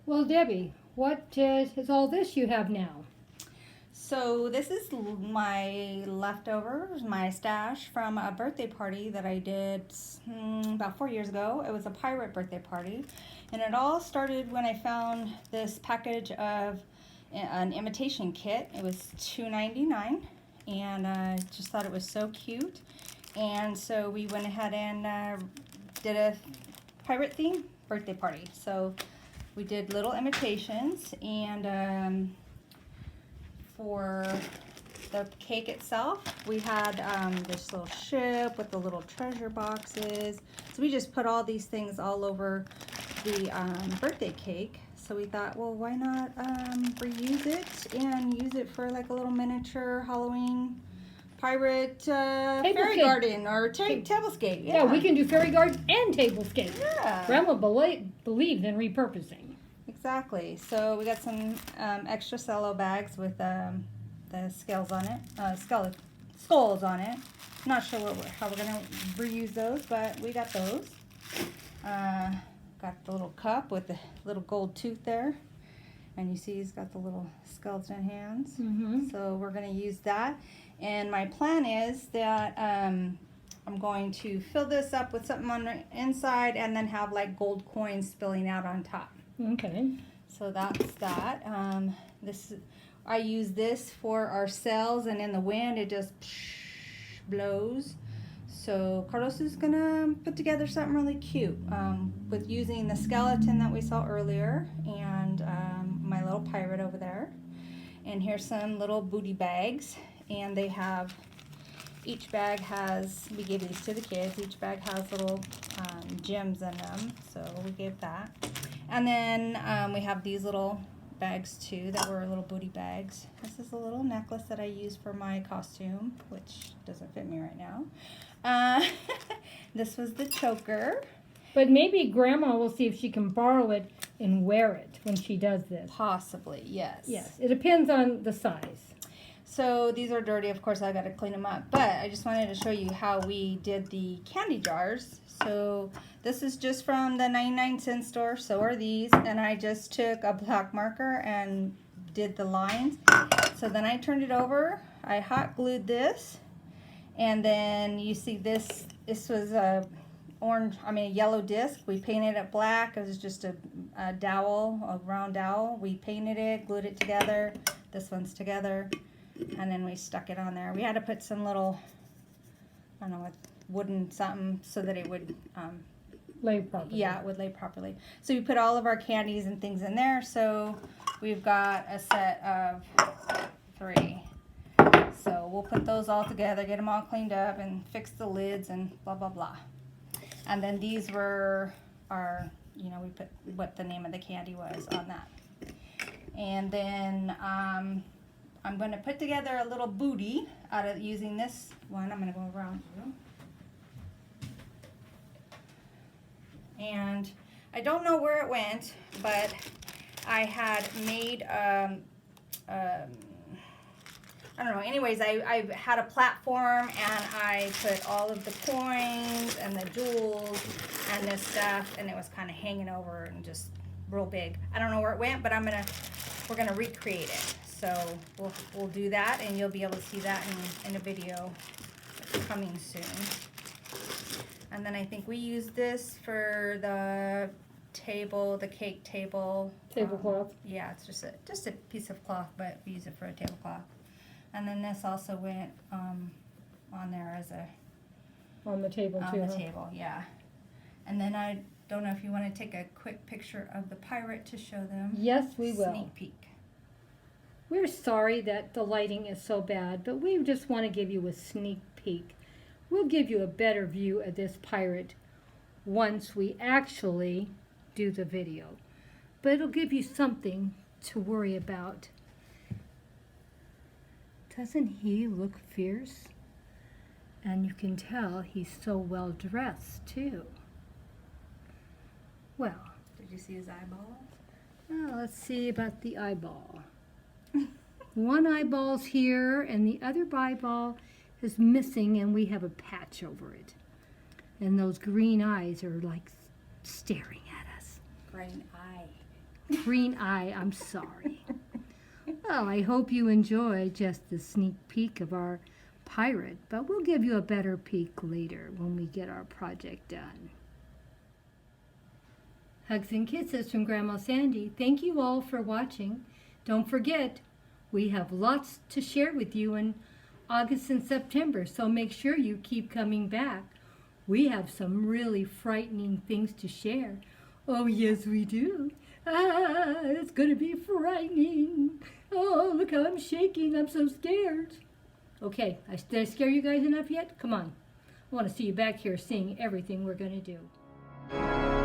Well, Debbie, what is all this you have now? So this is my leftovers, my stash from a birthday party that I did about 4 years ago. It was a pirate birthday party, and it all started when I found this package of an imitation kit. It was $2.99, and I just thought it was so cute. And so we went ahead and did a pirate theme birthday party. So we did little imitations, and for the cake itself, we had this little ship with the little treasure boxes. So we just put all these things all over the birthday cake. So we thought, well, why not reuse it and use it for like a little miniature Halloween pirate fairy garden or tablescape. Yeah, we can do fairy garden and tablescape. Yeah. Grandma believes in repurposing. Exactly. So we got some extra cello bags with the scales on it, skulls on it. Not sure how we're gonna reuse those, but we got those. Got the little cup with the little gold tooth there, and you see he's got the little skeleton hands. Mm-hmm. So we're gonna use that. And my plan is that I'm going to fill this up with something on the inside, and then have like gold coins spilling out on top. Okay. So that's that. I use this for our sails, and in the wind it just blows. So Carlos is gonna put together something really cute with using the skeleton that we saw earlier, and my little pirate over there. And here's some little booty bags, and they have, each bag has, we gave these to the kids, each bag has little gems in them, so we gave that. And then we have these little bags too that were little booty bags. This is a little necklace that I use for my costume, which doesn't fit me right now. This was the choker. But maybe Grandma will see if she can borrow it and wear it when she does this. Possibly, yes. Yes, it depends on the size. So these are dirty, of course I gotta clean them up, but I just wanted to show you how we did the candy jars. So this is just from the 99-cent store, so are these, and I just took a black marker and did the lines. So then I turned it over, I hot glued this, and then you see this was a yellow disc. We painted it black. It was just a dowel, a round dowel. We painted it, glued it together. This one's together. And then we stuck it on there. We had to put some little, I don't know, like wooden something so that it would lay properly. Yeah, it would lay properly. So we put all of our candies and things in there. So we've got a set of 3. So we'll put those all together, get them all cleaned up, and fix the lids and blah, blah, blah. And then these were our, we put what the name of the candy was on that. And then I'm going to put together a little booty out of using this one. I'm going to go around you. And I don't know where it went, but I had made, I don't know, anyways, I had a platform, and I put all of the coins and the jewels and this stuff, and it was kind of hanging over and just real big. I don't know where it went, but we're gonna recreate it. So we'll do that, and you'll be able to see that in a video coming soon. And then I think we use this for the table, the cake table. Tablecloth. Yeah, it's just a piece of cloth, but we use it for a tablecloth. And then this also went on there as on the table too. On the table, yeah. And then I don't know if you want to take a quick picture of the pirate to show them. Yes, we will. Sneak peek. We're sorry that the lighting is so bad, but we just want to give you a sneak peek. We'll give you a better view of this pirate once we actually do the video. But it'll give you something to worry about. Doesn't he look fierce? And you can tell he's so well dressed too. Well, did you see his eyeball? Well, let's see about the eyeball. One eyeball's here, and the other eyeball is missing, and we have a patch over it. And those green eyes are like staring at us. Green eye. Green eye, I'm sorry. Well, I hope you enjoy just a sneak peek of our pirate, but we'll give you a better peek later when we get our project done. Hugs and kisses from Grandma Sandy. Thank you all for watching. Don't forget, we have lots to share with you in August and September, so make sure you keep coming back. We have some really frightening things to share. Oh, yes, we do. It's going to be frightening. Oh, look how I'm shaking. I'm so scared. Okay, did I scare you guys enough yet? Come on. I want to see you back here seeing everything we're going to do.